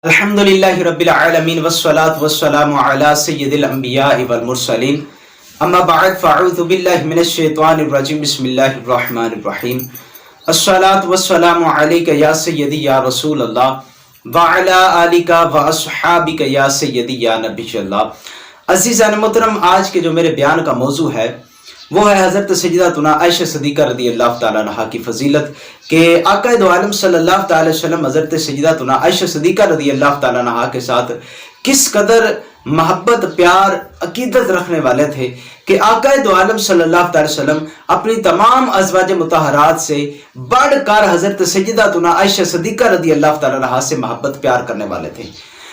الحمدللہ رب العالمین والصلاة والسلام علی سید الانبیاء والمرسلین اما بعد فاعوذ باللہ من الشیطان الرجیم بسم اللہ الرحمن الرحیم الصلاة والسلام علیک یا سیدی یا رسول اللہ وعلی آلک واصحابک یا سیدی یا نبی اللہ۔ عزیزان محترم، آج کے جو میرے بیان کا موضوع ہے وہ ہے حضرت سیدتنا عائشہ صدیقہ رضی اللہ تعالیٰ عنہا کی فضیلت کہ آقا دو عالم صلی اللہ تعالی وسلم حضرت سیدتنا عائشہ صدیقہ رضی اللہ تعالیٰ عنہا کے ساتھ کس قدر محبت، پیار، عقیدت رکھنے والے تھے کہ آقا دو عالم صلی اللہ تعالی وسلم اپنی تمام ازواج مطہرات سے بڑھ کر حضرت سیدتنا عائشہ صدیقہ رضی اللہ تعالیٰ عنہا سے محبت پیار کرنے والے تھے،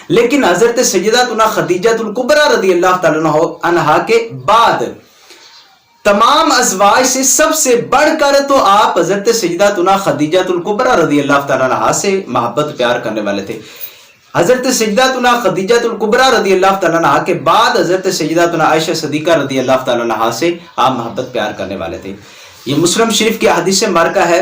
لیکن حضرت سیدتنا خدیجہ الکبریٰ رضی اللہ تعالیٰ عنہا کے بعد تمام ازواج سے سب سے بڑھ کر تو آپ حضرت سیدتنا خدیجہ الکبریٰ رضی اللہ تعالیٰ عنہا سے محبت پیار کرنے والے تھے۔ حضرت سیدتنا خدیجہ الکبریٰ رضی اللہ تعالیٰ عنہا کے بعد حضرت سیدتنا عائشہ صدیقہ رضی اللہ تعالیٰ عنہا سے آپ محبت پیار کرنے والے تھے۔ یہ مسلم شریف کی حدیث مبارکہ ہے،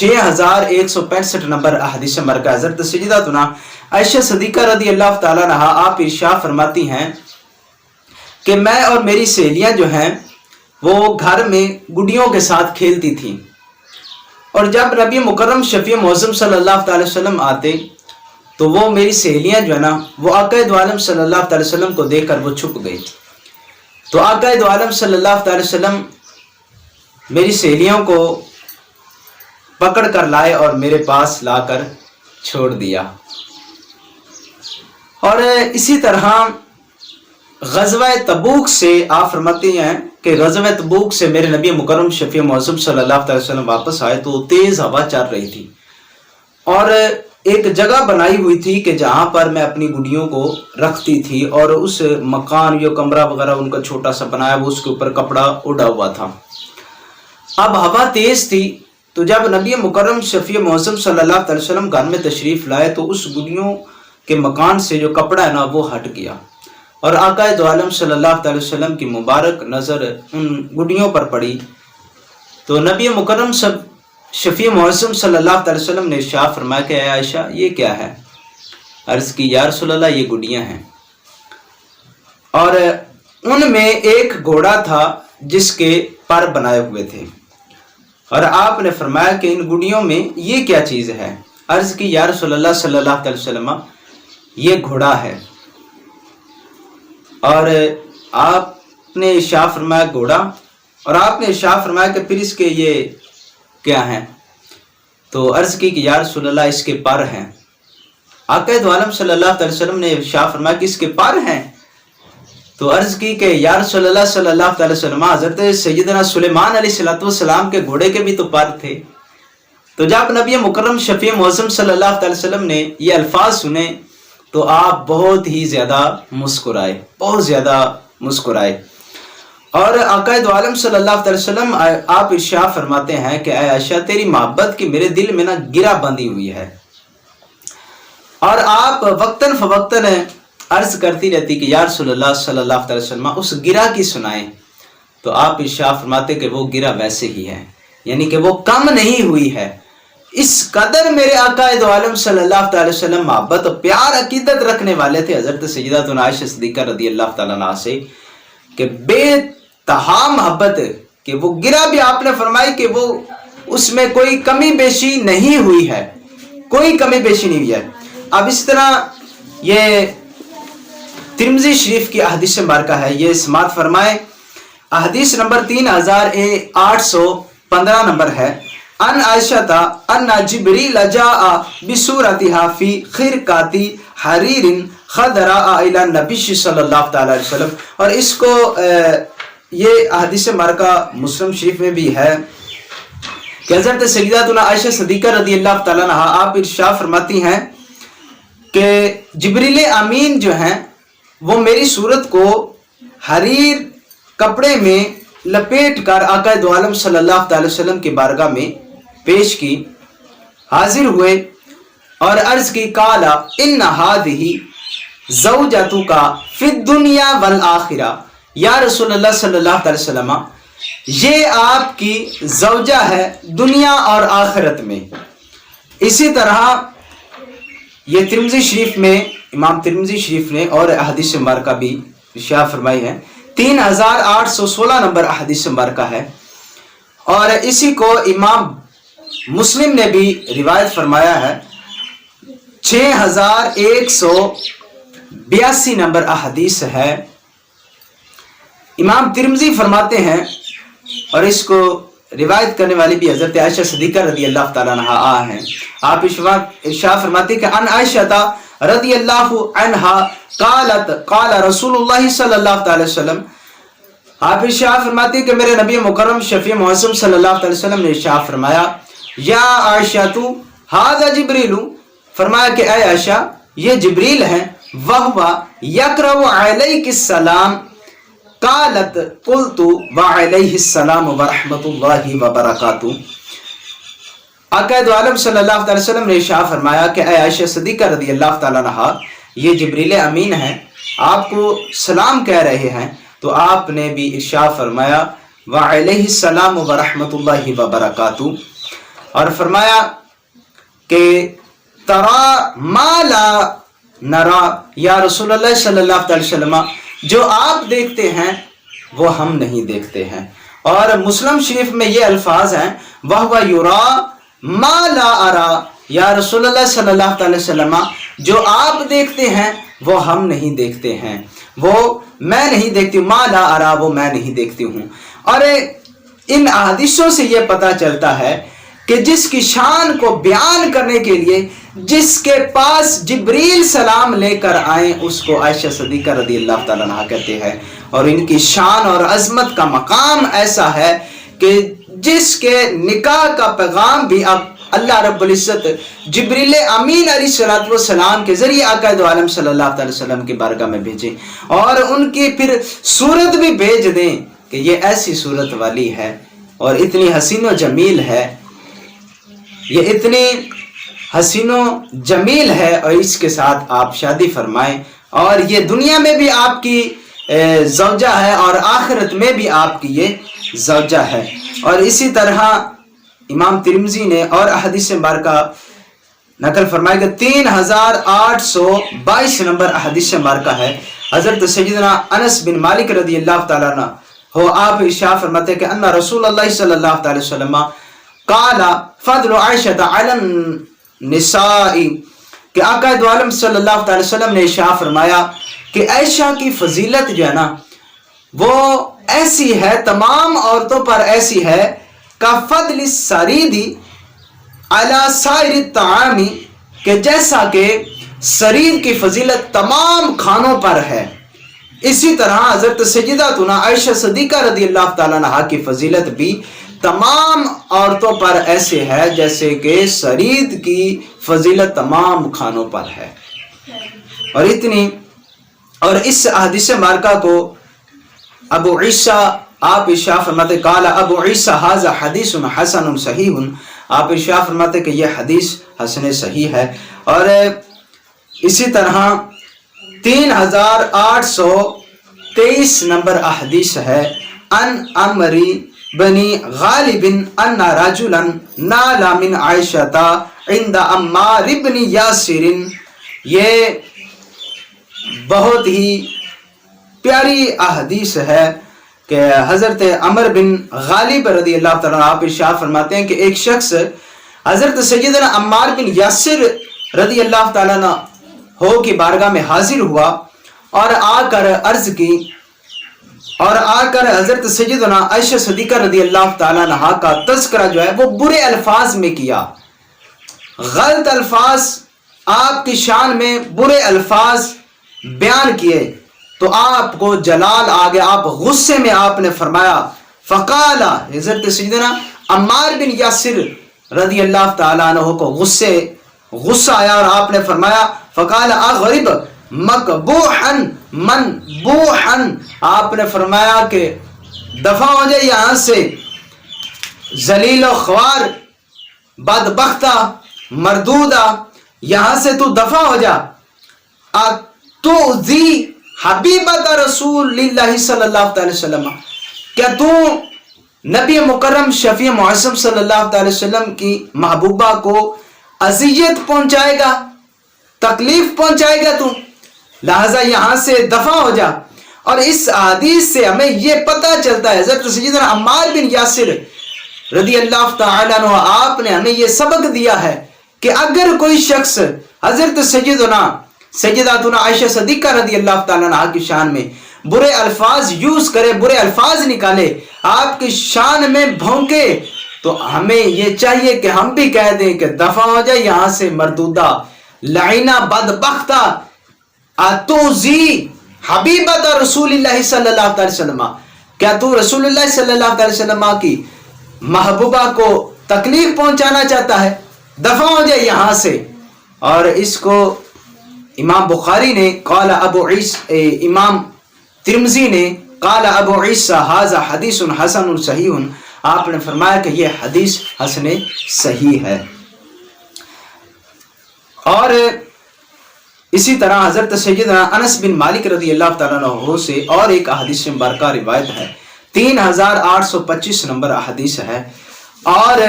6165 نمبر حدیث مبارکہ۔ حضرت سیدتنا عائشہ صدیقہ رضی اللہ تعالیٰ عنہا آپ ارشاد فرماتی ہیں کہ میں اور میری سہیلیاں جو ہیں وہ گھر میں گڈیوں کے ساتھ کھیلتی تھیں، اور جب نبی مکرم شفیع معظم صلی اللہ تعالی وسلم آتے تو وہ میری سہیلیاں جو ہے نا وہ آقا دو عالم صلی اللہ تعالی وسلم کو دیکھ کر وہ چھپ گئی۔ تو آقا دو عالم صلی اللہ تعالی وسلم میری سہیلیوں کو پکڑ کر لائے اور میرے پاس لا کر چھوڑ دیا۔ اور اسی طرح غزوہ تبوک سے آپ فرماتے ہیں کہ غزوہ تبوک سے میرے نبی مکرم شفیع معظم صلی اللہ تعالی وسلم واپس آئے تو تیز ہوا چل رہی تھی، اور ایک جگہ بنائی ہوئی تھی کہ جہاں پر میں اپنی گڈیوں کو رکھتی تھی، اور اس مکان یا کمرہ وغیرہ ان کا چھوٹا سا بنایا وہ اس کے اوپر کپڑا اڑا ہوا تھا۔ اب ہوا تیز تھی، تو جب نبی مکرم شفیع معظم صلی اللہ تعالی وسلم گھر میں تشریف لائے تو اس گڈیوں کے مکان سے جو کپڑا ہے نا وہ ہٹ گیا، اور آقا دو عالم صلی اللہ تعالی وسلم کی مبارک نظر ان گڈیوں پر پڑی۔ تو نبی مکرم شفیع معظم صلی اللہ تعالی وسلم نے ارشاد فرمایا کہ اے عائشہ یہ کیا ہے؟ عرض کی یا رسول اللہ یہ گڈیاں ہیں، اور ان میں ایک گھوڑا تھا جس کے پر بنائے ہوئے تھے، اور آپ نے فرمایا کہ ان گڈیوں میں یہ کیا چیز ہے؟ عرض کی یا رسول اللہ صلی اللہ تعالی وسلم یہ گھوڑا ہے، اور آپ نے ارشاد فرمایا گھوڑا، اور آپ نے ارشاد فرمایا کہ پھر اس کے یہ کیا ہیں؟ تو عرض کی کہ یا رسول اللہ اس کے پر ہیں۔ آقا دو عالم صلی اللہ تعالی وسلم نے ارشاد فرمایا کہ اس کے پر ہیں؟ تو عرض کی کہ یا رسول اللہ صلی اللہ تعالی وسلم حضرت سیدنا سلیمان علیہ السلام کے گھوڑے کے بھی تو پر تھے۔ تو جب نبی مکرم شفیع معظم صلی اللہ تعالی وسلم نے یہ الفاظ سنے تو آپ بہت ہی زیادہ مسکرائے، بہت زیادہ مسکرائے، اور آقا دو عالم صلی اللہ تعالی وسلم آپ ارشاد فرماتے ہیں کہ اے عائشہ تیری محبت کی میرے دل میں نا گرہ بندھی ہوئی ہے، اور آپ وقتاً فوقتاً عرض کرتی رہتی کہ یا رسول اللہ صلی اللہ تعالی وسلم اس گرہ کی سنائیں۔ تو آپ ارشاد فرماتے کہ وہ گرہ ویسے ہی ہے، یعنی کہ وہ کم نہیں ہوئی ہے۔ اس قدر میرے آقا دو عالم صلی اللہ تعالی وسلم محبت و پیار عقیدت رکھنے والے تھے حضرت سیدتنا عائشہ صدیقہ رضی اللہ تعالیٰ عنہا سے کہ بے تہا محبت کہ وہ گرہ بھی آپ نے فرمائی کہ وہ اس میں کوئی کمی بیشی نہیں ہوئی ہے، کوئی کمی بیشی نہیں ہوئی ہے۔ اب اس طرح یہ ترمذی شریف کی احادیث مبارکہ ہے، یہ سماعت فرمائے۔ احادیث نمبر 3815 نمبر ہے، ان عائشہ ان جبریل جاء بصورتها فی خرقۃ حریر خضراء الی النبی صلی اللہ تعالی علیہ وسلم۔ اور اس کو یہ حدیث مبارکہ مسلم شریف میں بھی ہے کہ حضرت سیدتنا عائشہ صدیقہ رضی اللہ تعالیٰ عنہا آپ ارشاد فرماتی ہیں کہ جبریل امین جو ہیں وہ میری صورت کو حریر کپڑے میں لپیٹ کر آقا دو عالم صلی اللہ تعالی وسلم کی بارگاہ میں پیش کی، حاضر ہوئے اور عرض کی قالا ان ہذہ زوجتک فی الدنیا والآخرہ، یا رسول اللہ صلی اللہ علیہ وسلم یہ آپ کی زوجہ ہے دنیا اور آخرت میں۔ اسی طرح یہ ترمذی شریف میں امام ترمذی شریف نے اور احادیث مبارکہ بھی شائع فرمائی ہے. 3816 نمبر احادیث مبارکہ ہے. اور اسی کو امام مسلم نے بھی روایت فرمایا ہے. 6182 نمبر احادیث ہے. امام ترمذی فرماتے ہیں اور اس کو روایت کرنے والی بھی حضرت عائشہ صدیقہ رضی اللہ تعالیٰ عنہا ہیں. آپ ارشاد فرماتے کہ ان عائشہ رضی اللہ عنہا قالت قال رسول اللہ صلی اللہ تعالی وسلم. آپ ارشاد فرماتے کہ میرے نبی مکرم شفیع معصوم صلی اللہ تعالی وسلم نے ارشاد فرمایا یا عائشہ تو ھذا جبریل، فرمایا کہ اے عائشہ یہ جبریل ہیں. وہو یقرأ علیک السلام. قالت قلت وعلیہ السلام ورحمۃ اللہ وبرکاتہ. آقا دو عالم صلی اللہ علیہ وسلم نے ارشاد فرمایا کہ اے عائشہ صدیقہ رضی اللہ تعالیٰ عنہا یہ جبریل امین ہیں، آپ کو سلام کہہ رہے ہیں. تو آپ نے بھی ارشاد فرمایا وعلیہ السلام ورحمۃ اللہ وبرکاتہ، اور فرمایا کہ ترا ما لا نرا یا رسول اللہ صلی اللہ علیہ وسلم، جو آپ دیکھتے ہیں وہ ہم نہیں دیکھتے ہیں. اور مسلم شریف میں یہ الفاظ ہیں وَهُوَ يُرَى مَا لَا أَرَى یا رسول اللہ صلی اللہ علیہ وسلم، جو آپ دیکھتے ہیں وہ ہم نہیں دیکھتے ہیں، وہ میں نہیں دیکھتی ہوں. ما لا ارا، وہ میں نہیں دیکھتی ہوں. اور ان احادیثوں سے یہ پتہ چلتا ہے کہ جس کی شان کو بیان کرنے کے لیے جس کے پاس جبریل سلام لے کر آئیں اس کو عائشہ صدیقہ رضی اللہ تعالیٰ عنہا کہتے ہیں. اور ان کی شان اور عظمت کا مقام ایسا ہے کہ جس کے نکاح کا پیغام بھی اب اللہ رب العزت جبریل امین علیہ السلام کے ذریعے آقا دو عالم صلی اللہ علیہ وسلم کی بارگاہ میں بھیجیں اور ان کی پھر صورت بھی بھیج دیں کہ یہ ایسی صورت والی ہے اور اتنی حسین و جمیل ہے، یہ اتنی حسین و جمیل ہے، اور اس کے ساتھ آپ شادی فرمائیں اور یہ دنیا میں بھی آپ کی زوجہ ہے اور آخرت میں بھی آپ کی یہ زوجہ ہے. اور اسی طرح امام ترمذی نے اور احادیث مبارکہ نقل فرمائے کہ 3822 نمبر احادیث مبارکہ ہے. حضرت سیدنا انس بن مالک رضی اللہ تعالیٰ عنہ ہو آپ ارشاد فرماتے کہ ان رسول اللہ صلی اللہ علیہ وسلم قال فضل عائشہ علی النساء، کہ آقا دو عالم صلی اللہ علیہ وسلم نے ارشاد فرمایا کہ عائشہ کی فضیلت جو ہے نا وہ ایسی ہے، تمام عورتوں پر ایسی ہے کا فضل السریدی علی سائر الطعام، کہ جیسا کہ سرید کی فضیلت تمام کھانوں پر ہے، اسی طرح حضرت سیدتنا عائشہ صدیقہ رضی اللہ تعالیٰ عنہا کی فضیلت بھی تمام عورتوں پر ایسے ہے جیسے کہ سرید کی فضیلت تمام کھانوں پر ہے. اور اتنی، اور اس حدیث مبارکہ کو ابو عیسیٰ آپ ارشاد فرماتے قال ابو عیسیٰ ھذا حدیث حسن صحیح، آپ ارشاد فرماتے کہ یہ حدیث حسن صحیح ہے. اور اسی طرح 3823 نمبر احادیث ہے ان عمری بنی غالب ان رجلا نال من عائشہ عند عمار بن یاسر. یہ بہت ہی پیاری احادیث ہے کہ حضرت عمر بن غالب رضی اللہ تعالیٰ آپ ارشاد فرماتے ہیں کہ ایک شخص حضرت سیدنا عمار بن یاسر رضی اللہ تعالیٰ ہو کی بارگاہ میں حاضر ہوا اور آ کر عرض کی، اور آ کر حضرت سیدنا عائشہ صدیقہ رضی اللہ تعالیٰ عنہا کا تذکرہ جو ہے وہ برے الفاظ میں کیا، غلط الفاظ آپ کی شان میں برے الفاظ بیان کیے. تو آپ کو جلال آ گیا، آپ غصے میں آپ نے فرمایا فقال، حضرت سیدنا عمار بن یاسر رضی اللہ تعالیٰ عنہ کو غصہ آیا اور آپ نے فرمایا فقال اغرب مقبوحا منبوحا، آپ نے فرمایا کہ دفع ہو جائے یہاں سے، ذلیل و خوار، بدبختہ، مردودہ، یہاں سے تو دفع ہو جا. اتؤذی حبیبت رسول اللہ صلی اللہ علیہ وسلم، کیا تو نبی مکرم شفیع معصوم صلی اللہ علیہ وسلم کی محبوبہ کو اذیت پہنچائے گا؟ تکلیف پہنچائے گا تو، لہذا یہاں سے دفع ہو جا۔ اور اس حدیث سے ہمیں یہ پتہ چلتا ہے، حضرت سیدنا عمار بن یاسر رضی اللہ تعالیٰ عنہ آپ نے ہمیں یہ سبق دیا ہے کہ اگر کوئی شخص حضرت سیداتنا عائشہ صدیقہ رضی اللہ تعالیٰ عنہ کی شان میں برے الفاظ یوز کرے، برے الفاظ نکالے، آپ کی شان میں بھونکے، تو ہمیں یہ چاہیے کہ ہم بھی کہہ دیں کہ دفع ہو جائے یہاں سے مردودہ، لعینہ بدبختہ، اتوزی حبیبت رسول اللہ صلی اللہ علیہ وسلم، کیا تو رسول اللہ صلی اللہ علیہ وسلم کی محبوبہ کو تکلیف پہنچانا چاہتا ہے؟ دفع ہو جائے یہاں سے۔ اور اس کو امام بخاری نے قال ابو عیسی، امام ترمذی نے قال ابو عیسی ھذا حدیث حسن صحیح، آپ نے فرمایا کہ یہ حدیث حسن صحیح ہے۔ اور اسی طرح حضرت سیدنا انس بن مالک رضی اللہ تعالیٰ عنہ سے اور ایک احادیث مبارکہ روایت ہے، 3825 نمبر احادیث ہے، اور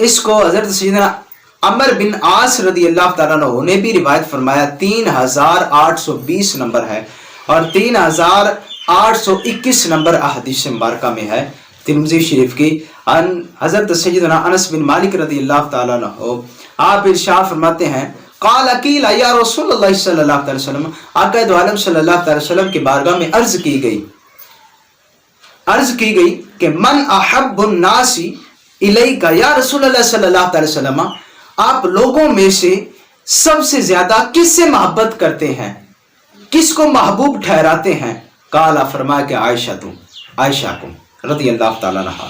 اس کو حضرت سیدنا عمر بن عاص رضی اللہ تعالیٰ عنہ نے بھی روایت فرمایا، 3820 نمبر ہے، اور 3821 نمبر احادیث مبارکہ میں ہے ترمذی شریف کی۔ حضرت سیدنا انس بن مالک رضی اللہ تعالیٰ عنہ آپ ارشاد فرماتے ہیں، قال قیل یا رسول اللہ صلی اللہ علیہ وسلم، آقا دو عالم صلی اللہ علیہ وسلم کی بارگاہ میں عرض کی گئی کہ من احب الناس الیک، یا رسول اللہ صلی اللہ علیہ وسلم آپ لوگوں میں سے سب سے زیادہ کس سے محبت کرتے ہیں، کس کو محبوب ٹھہراتے ہیں؟ قال فرمایا کہ عائشہ کو رضی اللہ تعالیٰ عنہ۔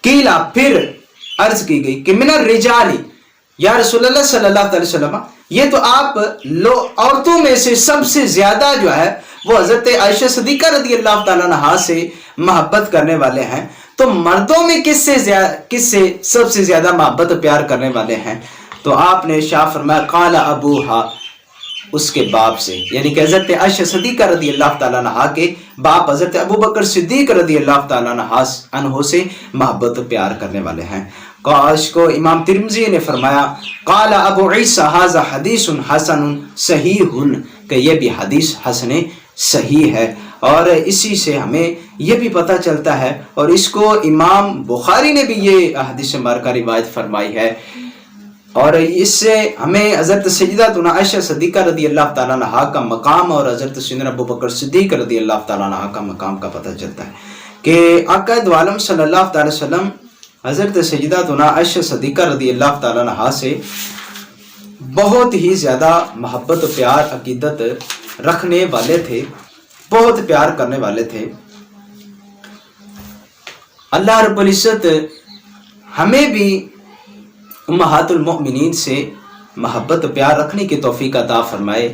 قیل پھر عرض کی گئی کہ من الرجال، یا رسول اللہ صلی اللہ علیہ وسلم یہ تو آپ عورتوں میں سے سب سے زیادہ جو ہے وہ حضرت عائشہ صدیقہ رضی اللہ تعالیٰ عنہ سے محبت کرنے والے ہیں، تو مردوں میں کس سے سب سے زیادہ محبت پیار کرنے والے ہیں؟ تو آپ نے ارشاد فرمایا قال ابوہا، اس کے باپ سے، یعنی کہ حضرت عائشہ صدیقہ رضی اللہ تعالیٰ عنہ کے باپ حضرت ابوبکر صدیق رضی اللہ تعالیٰ عنہ سے محبت پیار کرنے والے ہیں۔ اس کو امام ترمذی نے فرمایا قال ابو عیسی ھذا حدیث حسن صحیح، کہ یہ بھی حدیث حسن صحیح ہے۔ اور اسی سے ہمیں یہ بھی پتہ چلتا ہے، اور اس کو امام بخاری نے بھی یہ حدیث مبارکہ روایت فرمائی ہے، اور اس سے ہمیں حضرت سیداتنا عائشہ صدیقہ رضی اللہ تعالیٰ عنہ کا مقام اور حضرت سیدنا ابوبکر صدیق رضی اللہ تعالیٰ عنہ کا مقام کا پتہ چلتا ہے کہ آقا دو عالم صلی اللہ تعالی وسلم حضرت سیداتنا عائشہ صدیقہ رضی اللہ تعالیٰ عنہ سے بہت ہی زیادہ محبت و پیار عقیدت رکھنے والے تھے، بہت پیار کرنے والے تھے۔ اللہ رب العزت ہمیں بھی امہات المؤمنین سے محبت پیار رکھنے کی توفیق عطا فرمائے،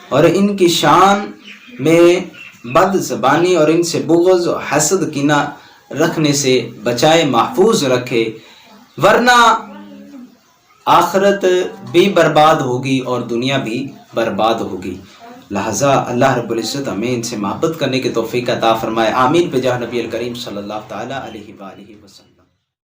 اور ان کی شان میں بد زبانی اور ان سے بغض و حسد کینہ رکھنے سے بچائے، محفوظ رکھے، ورنہ آخرت بھی برباد ہوگی اور دنیا بھی برباد ہوگی۔ لہذا اللہ رب العزت ہمیں ان سے محبت کرنے کی توفیق عطا فرمائے، آمین بجاہ نبی الکریم صلی اللہ تعالی علیہ وآلہ وسلم۔